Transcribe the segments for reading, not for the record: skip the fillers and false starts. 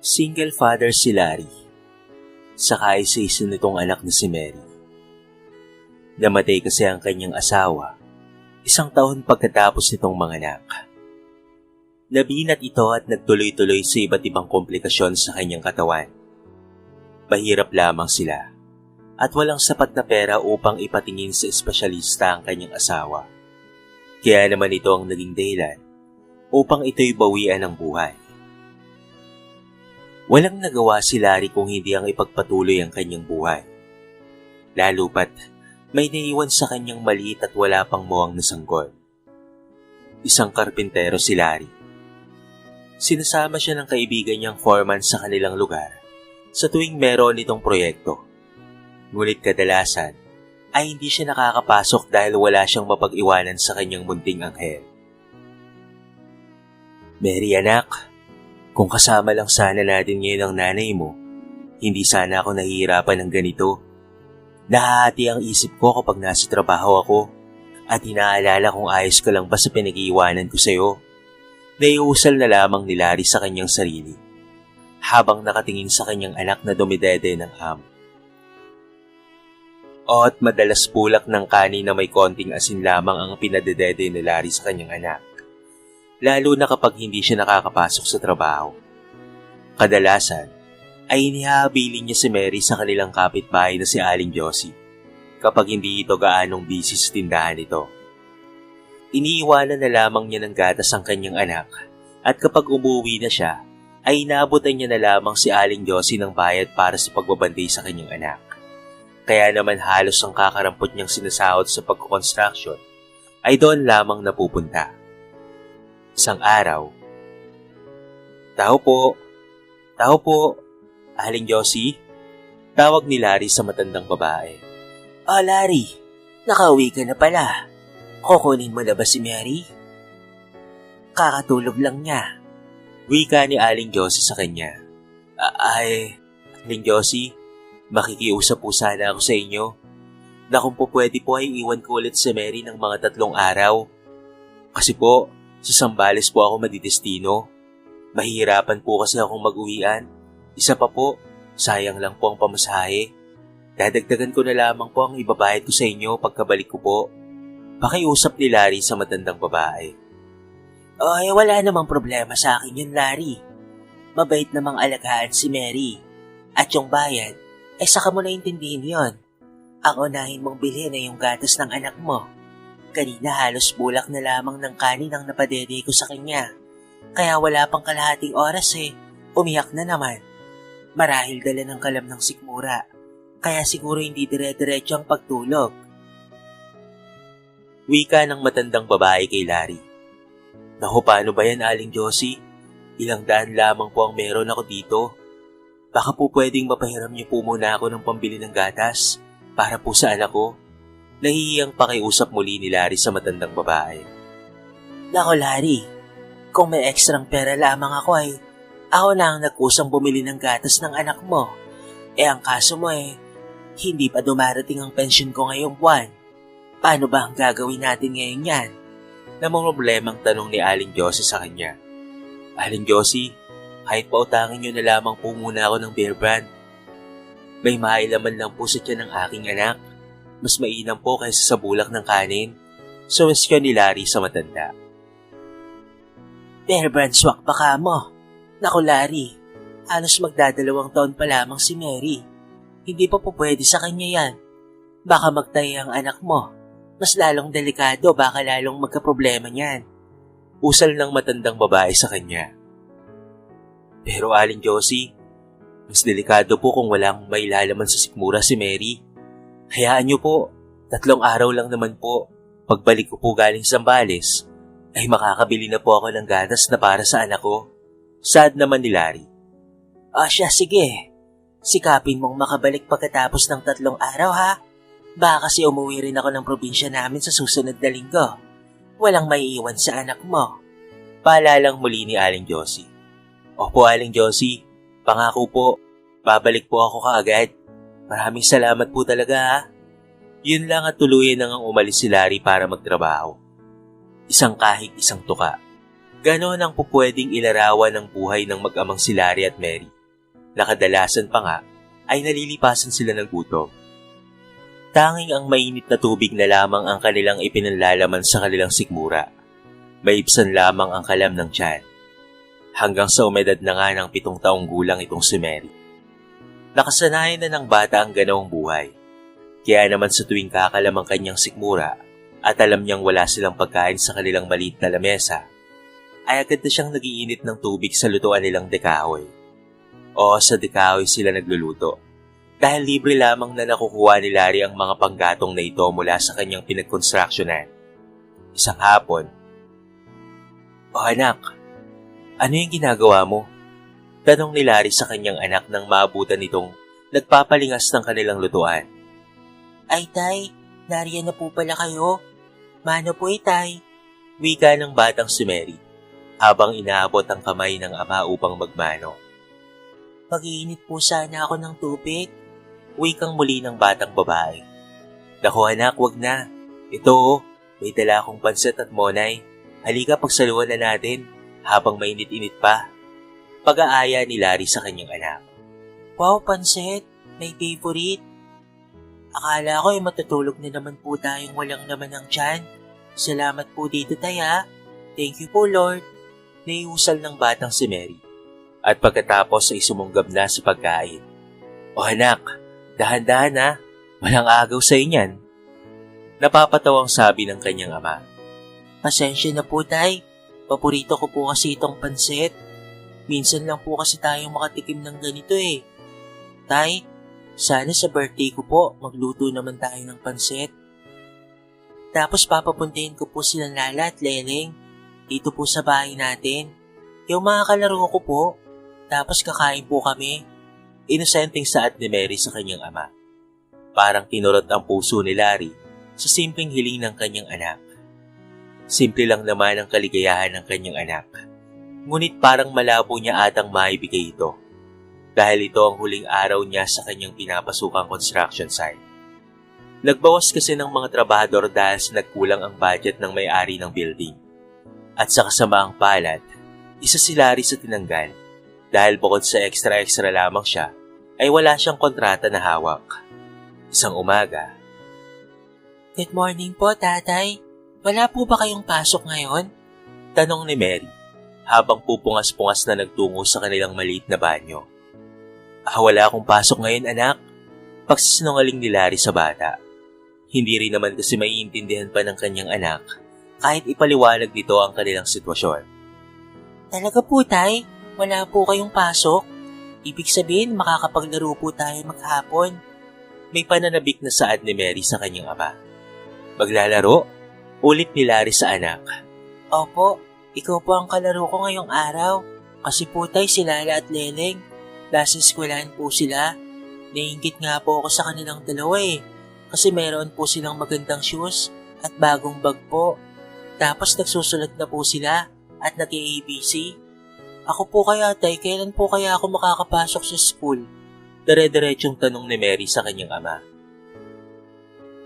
Single father si Larry, saka isa nitong anak na si Mary. Namatay kasi ang kanyang asawa, 1 taon pagkatapos nitong manganak. Nabinat ito at nagtuloy-tuloy sa iba't ibang komplikasyon sa kanyang katawan. Mahirap lamang sila at walang sapat na pera upang ipatingin sa espesyalista ang kanyang asawa. Kaya naman ito ang naging dahilan upang ito'y bawian ng buhay. Walang nagawa si Larry kung hindi ang ipagpatuloy ang kanyang buhay. Lalo pat may naiwan sa kanyang maliit at wala pang muwang na sanggol. Isang karpintero si Larry. Sinasama siya ng kaibigan niyang foreman sa kanilang lugar sa tuwing meron itong proyekto. Ngunit kadalasan ay hindi siya nakakapasok dahil wala siyang mapag-iwanan sa kanyang munting anghel. Mary, anak, kung kasama lang sana natin ngayon ang nanay mo, hindi sana ako nahihirapan ng ganito. Nahahati ang isip ko kapag nasa trabaho ako at inaalala kung ayos ka lang ba sa pinag-iiwanan ko sa'yo. Naiusal na lamang ni Larry sa kanyang sarili habang nakatingin sa kanyang anak na dumidede ng At madalas pulak ng kanin na may konting asin lamang ang pinadedede ni Larry sa kanyang anak. Lalo na kapag hindi siya nakakapasok sa trabaho. Kadalasan ay inihahabilin niya si Mary sa kanilang kapitbahay na si Aling Josie kapag hindi ito gaanong busy sa tindahan nito. Iniiwanan na lamang niya ng gatas ang kanyang anak at kapag umuwi na siya ay inaabutan niya na lamang si Aling Josie ng bayad para sa pagbabantay sa kanyang anak. Kaya naman halos ang kakarampot niyang sinasahod sa pagkukonstruksyon ay doon lamang napupunta. Isang araw, Tao po, Aling Josie, tawag ni Larry sa matandang babae. Larry, nakauwi ka na pala. Kukunin mo na ba si Mary? Kakatulog lang niya. Wika ni Aling Josie sa kanya. Aling Josie, makikiusap po sana ako sa inyo na kung po pwede po ay iwan ko ulit si Mary ng mga 3 araw. Kasi po, sa Sambales po ako madidestino. Mahihirapan po kasi akong mag-uwian. Isa pa po, sayang lang po ang pamasahe. Dadagdagan ko na lamang po ang ibabayad ko sa inyo pagkabalik ko po. Pakiusap ni Larry sa matandang babae. Wala namang problema sa akin yun, Larry. Mabait namang alagaan si Mary. At yung bayad, ay saka mo na intindihin yon. Ang unahin mong bilhin ay yung gatas ng anak mo. Kanina halos bulak na lamang ng kanin ang napadede ko sa kanya. Kaya wala pang kalahating oras umiyak na naman. Marahil dala ng kalam ng sikmura. Kaya siguro hindi dire-diretso ang pagtulog. Wika ng matandang babae kay Larry. Naku, paano ba yan, Aling Josie? 100 lamang po ang meron ako dito. Baka po pwedeng mapahiram niyo po muna ako ng pambili ng gatas para po sa anak ko. Nahihiyang pakiusap muli ni Larry sa matandang babae. Nako, Larry, kung may ekstrang pera lamang ako ako na ang nagkusang bumili ng gatas ng anak mo. Ang kaso mo hindi pa dumarating ang pensyon ko ngayong buwan. Paano ba ang gagawin natin ngayon yan? Namang problemang tanong ni Aling Josie sa kanya. Aling Josie, kahit pautangin niyo na lamang po muna ako ng Bear Brand. May mailaman lang po sa tiyan ng aking anak. Mas mainam po kaysa sa bulak ng kanin. Suwestiyon ni Larry sa matanda. Bear Brand swak pa ka mo. Naku, Larry, halos magdadalawang taon pa lamang si Mary. Hindi pa po pwede sa kanya yan. Baka magtaya ang anak mo. Mas lalong delikado, baka lalong magkaproblema niyan. Usal ng matandang babae sa kanya. Pero Aling Josie, mas delikado po kung walang mailalaman sa sikmura si Mary. Hayaan niyo po, 3 araw lang naman po. Pagbalik ko po galing Sambales, ay makakabili na po ako ng gatas na para sa anak ko. Sad naman ni Larry. Siya, sige. Sikapin mong makabalik pagkatapos ng 3 araw, ha? Baka kasi umuwi rin ako ng probinsya namin sa susunod na linggo. Walang maiiwan sa anak mo. Paalalang muli ni Aling Josie. Opo, Aling Josie. Pangako po, babalik po ako kaagad. Maraming salamat po talaga, ha? Yun lang at tuluyan nang umalis si Larry para magtrabaho. Isang kahig, isang tuka. Ganon ang pupwedeng ilarawan ng buhay ng mag-amang si Larry at Mary. Nakadalasan pa nga ay nalilipasan sila ng gutom. Tanging ang mainit na tubig na lamang ang kanilang ipinanlalaman sa kanilang sikmura. Maibsan lamang ang kalam ng tiyan. Hanggang sa umedad na nga ng 7 taong gulang itong si Mary. Nakasanayan na ng bata ang ganawang buhay. Kaya naman sa tuwing kakalam ang kanyang sikmura at alam niyang wala silang pagkain sa kanilang maliit na lamesa, ay agad na siyang nagiinit ng tubig sa lutuan nilang dekahoy. O sa dekahoy sila nagluluto. Dahil libre lamang na nakukuha ni Larry ang mga panggatong na ito mula sa kanyang pinag-constructionan. Isang hapon, "O anak, ano yung ginagawa mo?" Tanong ni Larry sa kanyang anak nang maabutan nitong nagpapalingas ng kanilang lutuan. Ay tay, nariyan na po pala kayo. Mano po tay? Wika ng batang si Mary habang inaabot ang kamay ng ama upang magmano. Mag-iinit po sana ako ng tubig. Wikang muli ng batang babae. Naku anak, wag na. Ito may dala akong pansit at monay. Halika pagsaluhan na natin habang mainit-init pa. Pag-aaya ni Larry sa kanyang anak. Wow, pansit. May favorite. Akala ko ay matutulog na naman po tayong walang naman ng tiyan. Salamat po dito taya. Thank you po Lord. Naiusal ng batang si Mary. At pagkatapos ay sumunggab na sa pagkain. O anak, dahan-dahan ha. Walang agaw sa inyan. Napapatawang sabi ng kanyang ama. Pasensya na po tay. Paborito ko po kasi itong pansit. Minsan lang po kasi tayong makatikim ng ganito eh. Tay, sana sa birthday ko po magluto naman tayo ng pansit. Tapos papapuntahin ko po sila Lala at Leleng dito po sa bahay natin. Yung mga kalaro ko po. Tapos kakain po kami. Inosenteng saad ni Mary sa kanyang ama. Parang kinurot ang puso ni Larry sa simpleng hiling ng kanyang anak. Simple lang naman ang kaligayahan ng kanyang anak. Ngunit parang malabo niya atang maibigay ito. Dahil ito ang huling araw niya sa kanyang pinapasukang construction site. Nagbawas kasi ng mga trabahador dahil sa nagkulang ang budget ng may-ari ng building. At sa kasamaang palad, isa si Larry sa tinanggal. Dahil bukod sa extra-extra lamang siya, ay wala siyang kontrata na hawak. Isang umaga. Good morning po, tatay. Wala po ba kayong pasok ngayon? Tanong ni Mary, habang pupungas-pungas na nagtungo sa kanilang maliit na banyo. Wala akong pasok ngayon, anak. Pagsisinungaling ni Larry sa bata. Hindi rin naman kasi maiintindihan pa ng kanyang anak kahit ipaliwanag nito ang kanilang sitwasyon. Talaga po, tay? Wala po kayong pasok? Ibig sabihin, makakapaglaro po tayo maghapon. May pananabik na saad ni Mary sa kanyang ama. Maglalaro? Ulit ni Larry sa anak. Opo, ikaw po ang kalaro ko ngayong araw. Kasi po tay, si Lala at Leleng. Nasa eskwelahan po sila. Naiingit nga po ako sa kanilang dalawa eh. Kasi meron po silang magandang shoes at bagong bag po. Tapos nagsusulat na po sila at nag-ABC. Ako po kaya tay, kailan po kaya ako makakapasok sa school? Dire-diretsong tanong ni Mary sa kanyang ama.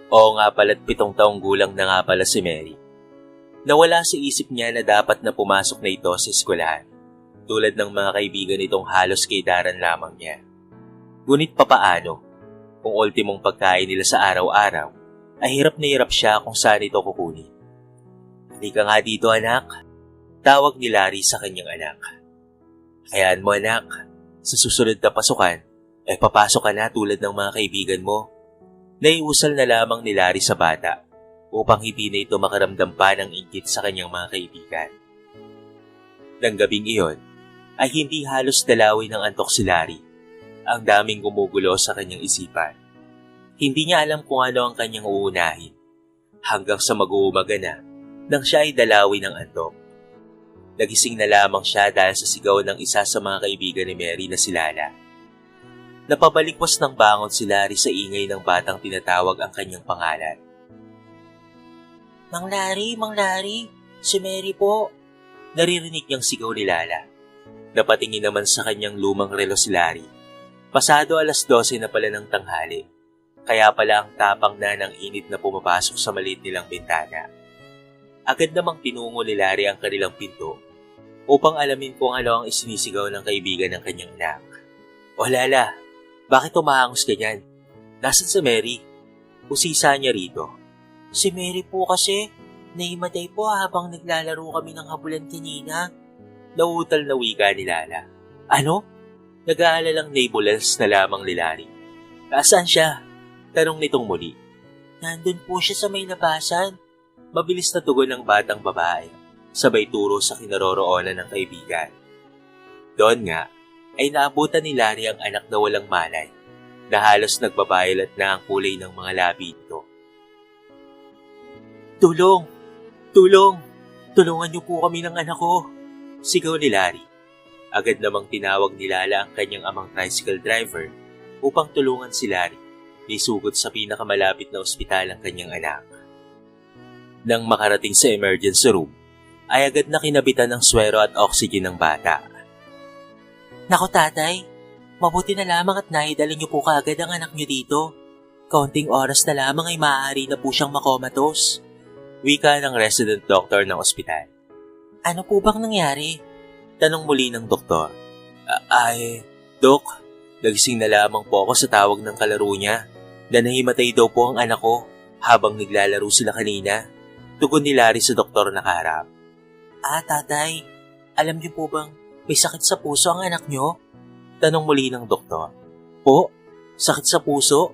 Oo nga pala't 7 taong gulang na nga pala si Mary. Nawala sa isip niya na dapat na pumasok na ito sa eskwelahan. Tulad ng mga kaibigan itong halos kaidaran lamang niya. Ngunit papaano? Kung ultimong pagkain nila sa araw-araw, ay hirap na hirap siya kung saan ito kukunin. Halika nga dito anak. Tawag ni Larry sa kanyang anak. Hayaan mo anak, sa susunod na pasukan, ay papasok ka na tulad ng mga kaibigan mo. Naiusal na lamang ni Larry sa bata upang hindi na ito makaramdam pa ng inggit sa kanyang mga kaibigan. Nang gabing iyon, ay hindi halos dalawin ng antok si Larry. Ang daming gumugulo sa kanyang isipan. Hindi niya alam kung ano ang kanyang uunahin. Hanggang sa mag-uumaga na, nang siya ay dalawin ng antok. Nagising na lamang siya dahil sa sigaw ng isa sa mga kaibigan ni Mary na si Lala. Napabalikwas ng bangon si Larry sa ingay ng batang tinatawag ang kanyang pangalan. Mang Larry, si Mary po. Naririnig niyang sigaw ni Lala. Napatingin naman sa kanyang lumang relo si Larry. Pasado 12:00 na pala ng tanghali. Kaya pala ang tapang na ng init na pumapasok sa maliit nilang bintana. Agad namang tinungo ni Larry ang kanilang pinto upang alamin kung ano ang isinisigaw ng kaibigan ng kanyang anak. O Lala, bakit umahangos ka niyan? Nasaan si Mary? Usisa niya rito. Si Mary po kasi, naimatay po habang naglalaro kami ng habulan kanina. Nauutal na wika ni Lala. Ano? Nag-aalalang nebulous na lamang ni Larry. Nasaan siya? Tanong nitong muli. Nandun po siya sa may labasan. Mabilis na tugon ng batang babae, sabay turo sa kinaroroonan ng kaibigan. Doon nga, ay naabutan ni Larry ang anak na walang malay, na halos nagbabayalat na ang kulay ng mga labi nito. Tulong! Tulong! Tulungan niyo po kami ng anak ko! Sigaw ni Larry. Agad namang tinawag ni Lala ang kanyang amang tricycle driver upang tulungan si Larry, isugod sa pinakamalapit na ospital ang kanyang anak. Nang makarating sa emergency room, ay agad na kinabitan ng swero at oxygen ng bata. Naku tatay, mabuti na lamang at naidala niyo po kaagad ang anak niyo dito. Kaunting oras na lamang ay maaari na po siyang makomatos. Wika ng resident doctor ng ospital. Ano po bang nangyari? Tanong muli ng doktor. Dok, nagising na lamang po ako sa tawag ng kalaro niya na nahimatay daw po ang anak ko habang naglalaro sila kanina. Tugon ni Larry sa doktor na kaharap. Tatay, alam niyo po bang may sakit sa puso ang anak niyo? Tanong muli ng doktor. Po? Sakit sa puso?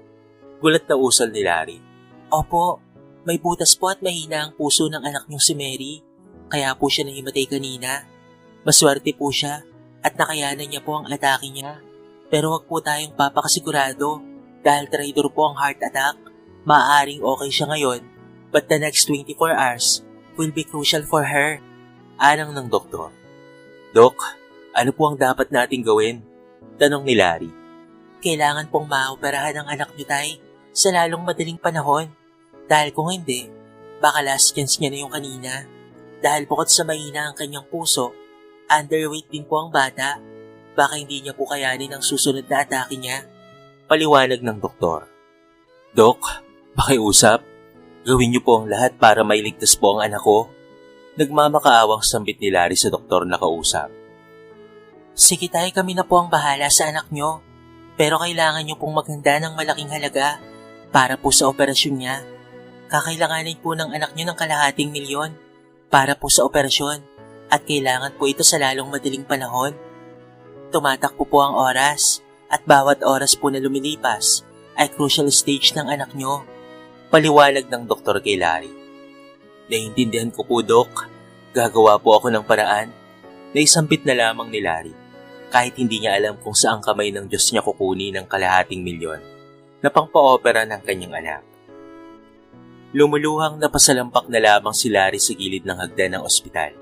Gulat na usal ni Larry. Opo, may butas po at mahina ang puso ng anak niyong si Mary. Kaya po siya nahimatay kanina. Maswerte po siya at nakayanan niya po ang atake niya. Pero wag po tayong papakasigurado dahil traitor po ang heart attack. Maaaring okay siya ngayon, but the next 24 hours will be crucial for her. Anang ng doktor. Dok, ano po ang dapat nating gawin? Tanong ni Larry. Kailangan pong maoperahan ang anak niyo, tay, sa lalong madaling panahon. Dahil kung hindi, baka last chance niya na yung kanina. Dahil bukod sa mahina ang kanyang puso, underweight din po ang bata. Baka hindi niya po kayanin ang susunod na atake niya. Paliwanag ng doktor. Dok, pakiusap. Gawin niyo po ang lahat para mailigtas po ang anak ko. Nagmamakaawang sambit ni Larry sa doktor na kausap. Sige tayo, kami na po ang bahala sa anak niyo. Pero kailangan niyo pong maghanda ng malaking halaga para po sa operasyon niya. Kakailanganin po ng anak niyo ng $250,000 para po sa operasyon at kailangan po ito sa lalong madaling panahon. Tumatakbo po ang oras at bawat oras po na lumilipas ay crucial stage ng anak niyo. Paliwanag ng doktor kay Larry. Naiintindihan ko po, Dok. Gagawa po ako ng paraan. Naisampit na lamang ni Larry kahit hindi niya alam kung saang kamay ng Diyos niya kukunin ng $250,000 na pangpa-opera ng kanyang anak. Lumuluhang napasalampak na lamang si Larry sa gilid ng hagdan ng ospital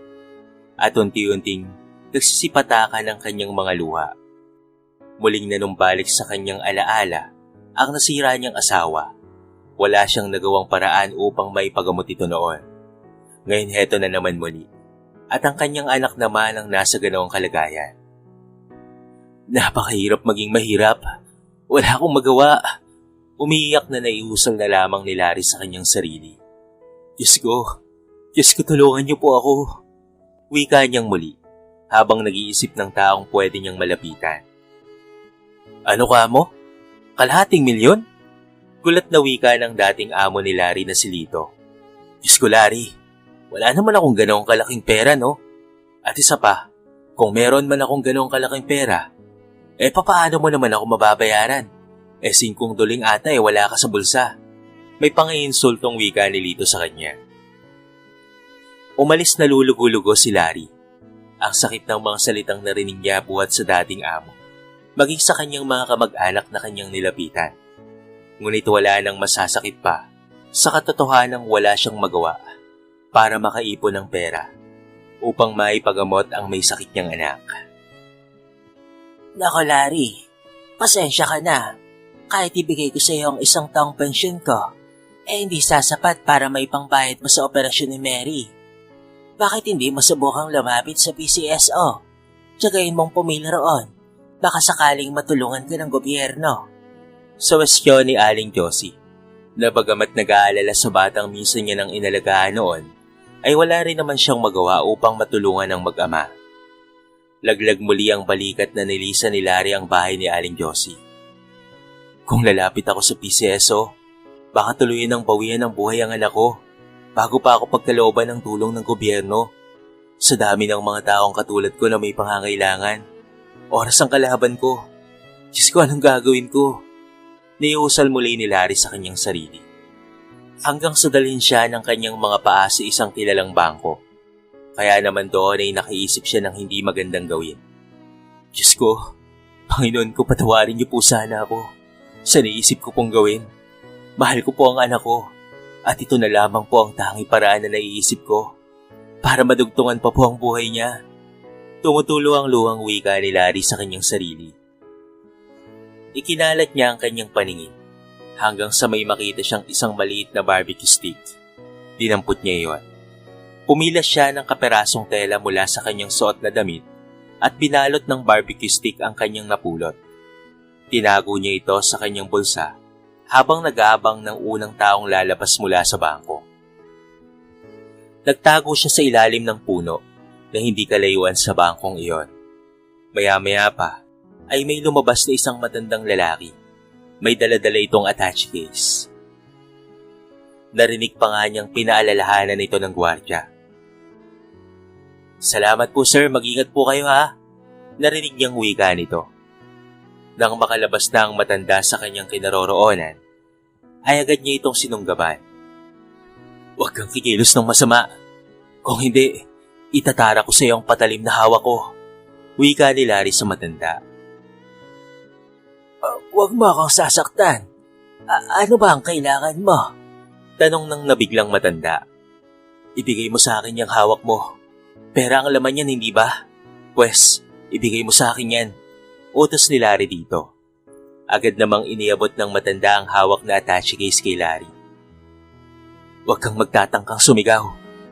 at unti-unting nagsisipatakan ang kanyang mga luha. Muling nanumbalik sa kanyang alaala ang nasira niyang asawa. Wala siyang nagawang paraan upang maipagamot ito noon. Ngayon heto na naman muli at ang kanyang anak naman ang nasa ganawang kalagayan. Napakahirap maging mahirap. Wala akong magawa. Umiiyak na naiusal na lamang ni Larry sa kanyang sarili. Diyos ko, tulungan niyo po ako. Wika niyang muli, habang nag-iisip ng taong pwede niyang malapitan. Ano ka mo? $250,000? Gulat na wika ng dating amo ni Larry na si Lito. Diyos ko, Larry, wala naman akong ganong kalaking pera, no? At isa pa, kung meron man akong ganong kalaking pera, papaano mo naman ako mababayaran? $5 ata wala ka sa bulsa. May pang-iinsultong wika ni Lito sa kanya. Umalis na lulugo-lugo si Larry. Ang sakit ng mga salitang narinig niya buhat sa dating amo, maging sa kanyang mga kamag-anak na kanyang nilapitan. Ngunit wala nang masasakit pa sa katotohanang wala siyang magawa para makaipon ng pera upang maipagamot ang may sakit niyang anak. Nako Larry, pasensya ka na. Kahit ibigay ko sa iyo ang 1 taong pensyon ko, hindi sasapat para may pangbayad mo sa operasyon ni Mary. Bakit hindi mo subukang lumapit sa PCSO? Tsagayin mong pumila roon. Baka sakaling matulungan ka ng gobyerno. Sa westyon ni Aling Josie, na bagamat nag-aalala sa batang minsan niya ng inalagaan noon, ay wala rin naman siyang magawa upang matulungan ng mag-ama. Laglag muli ang balikat na nilisan ni Larry ang bahay ni Aling Josie. Kung lalapit ako sa PCSO, baka tuluyan ng bawian ng buhay ang anak ko bago pa ako pagkalooban ng tulong ng gobyerno. Sa dami ng mga taong katulad ko na may pangangailangan, oras ang kalaban ko. Diyos ko, anong gagawin ko? Niusal muli ni Larry sa kanyang sarili. Hanggang sa dalhin siya ng kanyang mga paa sa isang kilalang bangko. Kaya naman doon ay nakiisip siya ng hindi magandang gawin. Diyos ko, Panginoon ko, patawarin niyo po sana ako sa naisip ko pong gawin. Mahal ko po ang anak ko at ito na lamang po ang tanging paraan na naiisip ko para madugtungan pa po ang buhay niya. Tumutulo ang luhang wika ni Larry sa kanyang sarili. Ikinalat niya ang kanyang paningin hanggang sa may makita siyang isang maliit na barbecue stick. Dinampot niya iyon. Pumilas siya ng kaperasong tela mula sa kanyang suot na damit at binalot ng barbecue stick ang kanyang napulot. Tinago niya ito sa kanyang bulsa habang nag-aabang ng unang taong lalabas mula sa bangko. Nagtago siya sa ilalim ng puno na hindi kalayuan sa bangkong iyon. Maya-maya pa ay may lumabas na isang matandang lalaki. May dala-dala itong attache case. Narinig pa nga niyang pinaalalahanan ito ng gwardiya. Salamat po sir, mag-ingat po kayo ha. Narinig niyang wika nito. Nang makalabas na ang matanda sa kanyang kinaroroonan, ay agad niya itong sinunggaban. Huwag kang kikilos ng masama. Kung hindi, itatara ko sa iyo ang patalim na hawak ko. Wika ni Larry sa matanda. Huwag mo akong sasaktan. Ano ba ang kailangan mo? Tanong ng nabiglang matanda. Ibigay mo sa akin yung hawak mo. Pera ang laman yan, hindi ba? Pwes, ibigay mo sa akin yan. Utos ni Larry dito. Agad namang iniabot ng matanda ang hawak na attache case kay Larry. Huwag kang magtatangkang sumigaw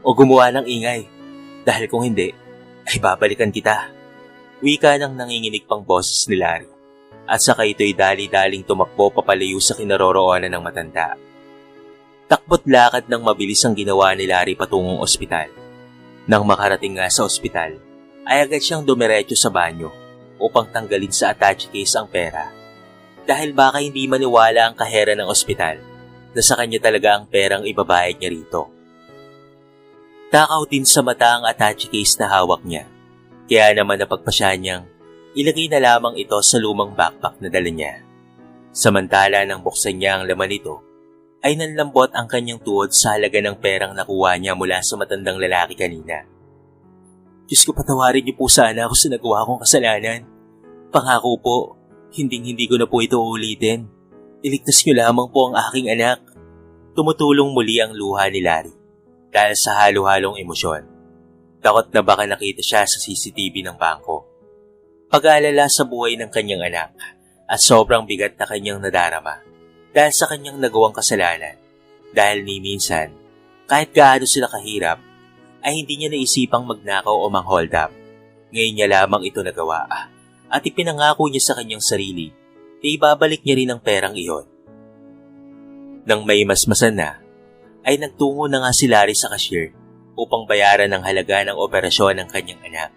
o gumawa ng ingay. Dahil kung hindi, ay babalikan kita. Wika ng nanginginig pang boses ni Larry. At saka ito'y dali-daling tumakbo papalayo sa kinaroroonan ng matanda. Takbo't lakad ng mabilis ang ginawa ni Larry patungong ospital. Nang makarating nga sa ospital, ay agad siyang dumiretso sa banyo upang tanggalin sa attache case ang pera. Dahil baka hindi maniwala ang kahera ng ospital na sa kanya talaga ang perang ibabayad niya rito. Takaw din sa mata ang attache case na hawak niya. Kaya naman napagpasya niyang ilagay na lamang ito sa lumang backpack na dala niya. Samantala nang buksan niya ang laman nito, ay nanlambot ang kanyang tuhod sa halaga ng perang nakuha niya mula sa matandang lalaki kanina. Diyos ko, patawarin niyo po sana ako sa nagawa kong kasalanan. Pangako po, hindi ko na po ito ulitin. Iligtas niyo lamang po ang aking anak. Tumutulong muli ang luha ni Larry dahil sa halo-halong emosyon. Takot na baka nakita siya sa CCTV ng bangko. Pag-aalala sa buhay ng kanyang anak at sobrang bigat na kanyang nadarama. Dahil sa kanyang nagawang kasalanan, dahil ni minsan, kahit gaano sila kahirap, ay hindi niya naisipang magnakaw o mang-hold up. Ngayon niya lamang ito nagawa at ipinangako niya sa kanyang sarili na ibabalik niya rin ang perang iyon. Nang may masmasan na, ay nagtungo na nga si Larry sa cashier upang bayaran ang halaga ng operasyon ng kanyang anak.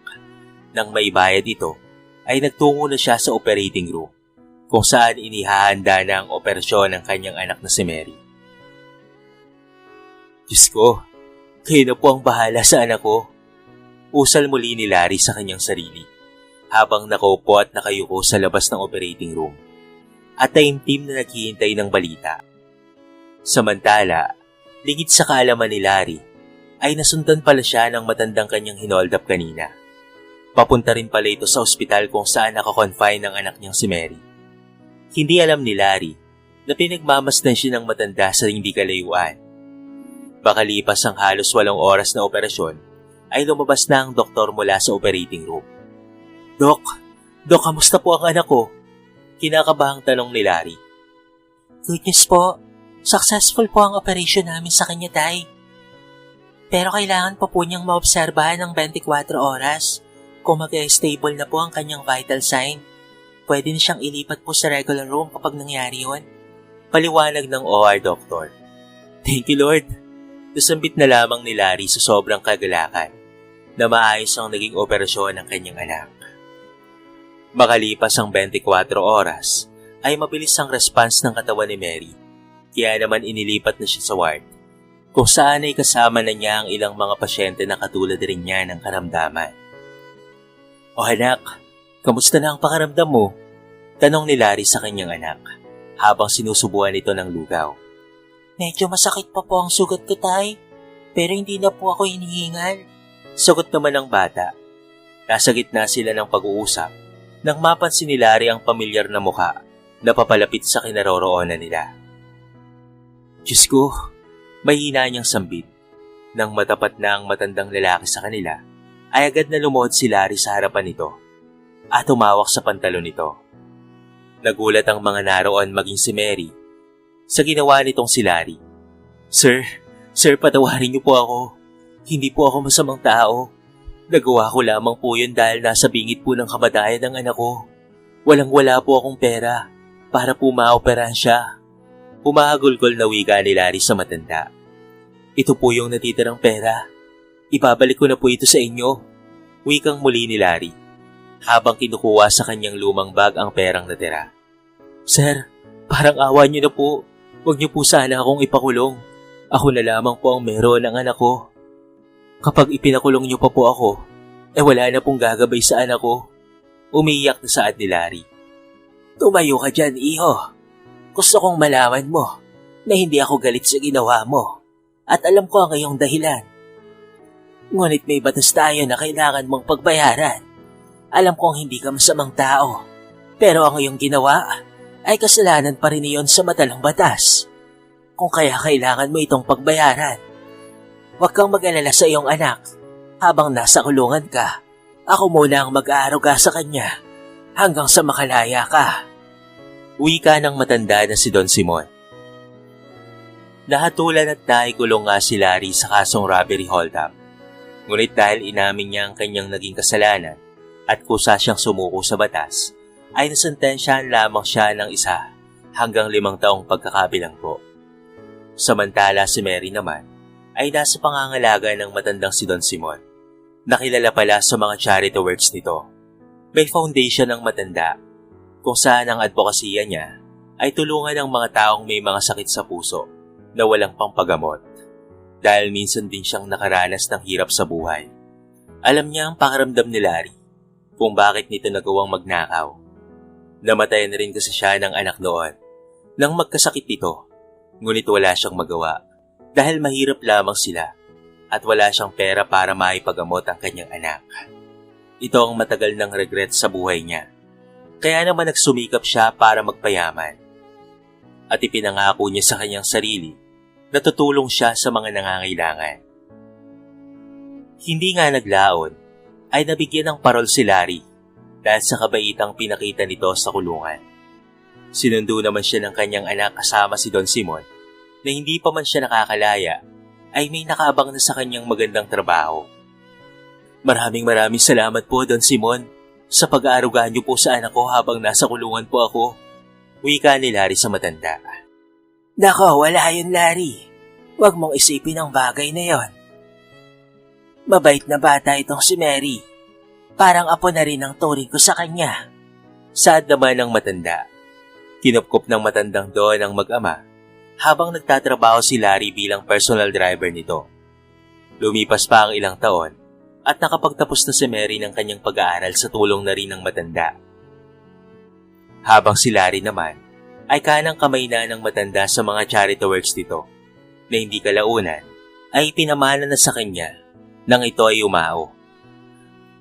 Nang may bayad ito, ay nagtungo na siya sa operating room kung saan inihahanda na ang operasyon ng kanyang anak na si Mary. Diyos ko, kayo na po ang bahala sa anak ko. Usal muli ni Larry sa kanyang sarili habang nakaupo at nakayuko sa labas ng operating room at taimtim na naghihintay ng balita. Samantala, lingid sa kaalaman ni Larry, ay nasundan pala siya ng matandang kanyang hinold up kanina. Papunta rin pala ito sa ospital kung saan nakakonfine ng anak niyang si Mary. Hindi alam ni Larry na pinagmamasdan siya ng matanda sa hindi kalayuan. Makalipas ang halos 8 oras na operasyon, ay lumabas na ang doktor mula sa operating room. Dok, kamusta po ang anak ko? Kinakabahang tanong ni Larry. Good news po. Successful po ang operation namin sa kanya, Tay. Pero kailangan pa po niyang maobserbahan ng 24 oras. Kung mag-stable na po ang kanyang vital sign, pwede na siyang ilipat po sa regular room kapag nangyari yun. Paliwanag ng OR doctor. Thank you Lord. Nasambit na lamang ni Larry sa sobrang kagalakan na maayos ang naging operasyon ng kanyang anak. Makalipas ang 24 oras, ay mabilis ang response ng katawan ni Mary. Kaya naman inilipat na siya sa ward, kung saan ay kasama na niya ang ilang mga pasyente na katulad rin niya ng karamdaman. O anak, kamusta na ang pakaramdam mo? Tanong ni Larry sa kanyang anak, habang sinusubuan ito ng lugaw. Medyo masakit pa po ang sugat ko, Tay. Pero hindi na po ako hinihingal. Sagot naman ng bata. Nasa gitna sila ng pag-uusap nang mapansin ni Larry ang pamilyar na muka na papalapit sa kinaroroonan nila. Diyos ko, mahina niyang sambit. Nang matapat na ang matandang lalaki sa kanila, ay agad na lumuhod si Larry sa harapan nito at tumawak sa pantalon nito. Nagulat ang mga naroon maging si Mary sa ginawa nitong si Larry. Sir, patawarin niyo po ako. Hindi po ako masamang tao. Nagawa ko lamang po yun dahil nasa bingit po ng kamatayan ng anak ko. Walang-wala po akong pera para po maoperahan siya. Humahagulgol na wika ni Larry sa matanda. Ito po yung natitirang pera. Ibabalik ko na po ito sa inyo. Wikang muli ni Larry, habang kinukuha sa kanyang lumang bag ang perang natira. Sir, parang awa niyo na po. Huwag niyo po sana akong ipakulong. Ako na lamang po ang meron ng anak ko. Kapag ipinakulong niyo pa po ako, wala na pong gagabay sa anak ko. Umiiyak na saad ni Larry. Tumayo ka dyan, iho. Gusto kong malaman mo na hindi ako galit sa ginawa mo at alam ko ang iyong dahilan. Ngunit may batas tayo na kailangan mong pagbayaran. Alam kong hindi ka masamang tao, pero ang iyong ginawa ay kasalanan pa rin iyon sa mata ng batas. Kung kaya kailangan mo itong pagbayaran, huwag kang mag-alala sa iyong anak. Habang nasa kulungan ka, ako muna ang mag-aaruga sa kanya hanggang sa makalaya ka. Wika ng matanda na si Don Simon. Nahatulan at naikulong nga si Larry sa kasong robbery hold-up. Ngunit dahil inamin niya ang kanyang naging kasalanan at kusa siyang sumuko sa batas, ay nasentensyahan lamang siya ng 1 hanggang 5 taong pagkakabilanggo. Samantala si Mary naman ay nasa pangangalaga ng matandang si Don Simon. Nakilala pala sa mga charity works nito. May foundation ng matanda kung saan ang advokasya niya ay tulungan ang mga taong may mga sakit sa puso na walang pangpagamot dahil minsan din siyang nakaranas ng hirap sa buhay. Alam niya ang pakiramdam ni Larry kung bakit nito nagawang magnakaw. Namatay na rin kasi siya ng anak noon nang magkasakit ito, ngunit wala siyang magawa dahil mahirap lamang sila at wala siyang pera para maipagamot ang kanyang anak. Ito ang matagal ng regret sa buhay niya. Kaya naman nagsumikap siya para magpayaman. At ipinangako niya sa kanyang sarili na tutulong siya sa mga nangangailangan. Hindi nga naglaon ay nabigyan ng parol si Larry dahil sa kabaitang pinakita nito sa kulungan. Sinundo naman siya ng kanyang anak kasama si Don Simon na hindi pa man siya nakakalaya ay may nakaabang na sa kanyang magandang trabaho. Maraming salamat po, Don Simon, sa pag-aaruga niyo po sa anak ko habang nasa kulungan po ako. Wika ni Larry sa matanda. Nako, wala yun, Larry. Huwag mong isipin ang bagay na yon. Mabait na bata itong si Mary. Parang apo na rin ang turing ko sa kanya. Saad naman ng matanda. Kinupkup ng matandang doon ang mag-ama habang nagtatrabaho si Larry bilang personal driver nito. Lumipas pa ang ilang taon at nakapagtapos na si Mary ng kanyang pag-aaral sa tulong na rin ng matanda. Habang si Larry naman ay kanang kamay na ng matanda sa mga charity works nito na hindi kalaunan ay pinamana na sa kanya nang ito ay umao.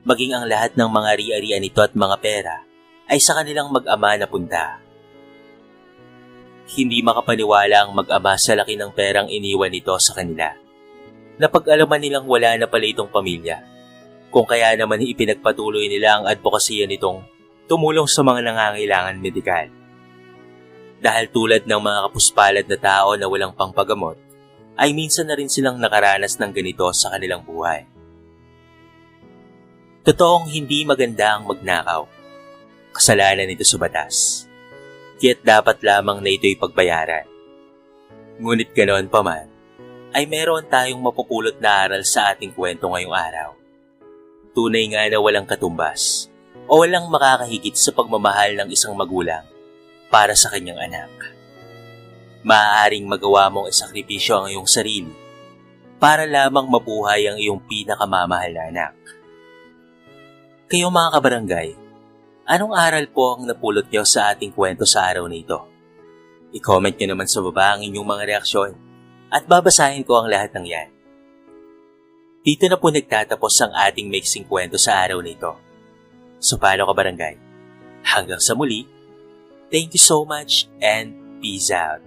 Maging ang lahat ng mga ari-arian nito at mga pera ay sa kanilang mag-ama na punta. Hindi makapaniwala ang mag-ama sa laki ng perang iniwan nito sa kanila. Napag-alaman nilang wala na pala itong pamilya, kung kaya naman ipinagpatuloy nila ang advokasya nitong tumulong sa mga nangangailangan medikal. Dahil tulad ng mga kapuspalad na tao na walang pangpagamot, ay minsan na rin silang nakaranas ng ganito sa kanilang buhay. Totoong hindi maganda ang magnakaw. Kasalanan nito sa batas. Kaya't dapat lamang na ito'y pagbayaran. Ngunit ganoon pa man, ay meron tayong mapupulot na aral sa ating kwento ngayong araw. Tunay nga na walang katumbas o walang makakahigit sa pagmamahal ng isang magulang para sa kanyang anak. Maaaring magawa mong isakripisyo ang iyong sarili para lamang mabuhay ang iyong pinakamamahal na anak. Kayo mga kabarangay, anong aral po ang napulot niyo sa ating kwento sa araw na ito? I-comment niyo naman sa baba ang inyong mga reaksyon at babasahin ko ang lahat ng yan. Dito na po nagtatapos ang ating mixing kwento sa araw na ito. So paano kabarangay? Hanggang sa muli, thank you so much and peace out.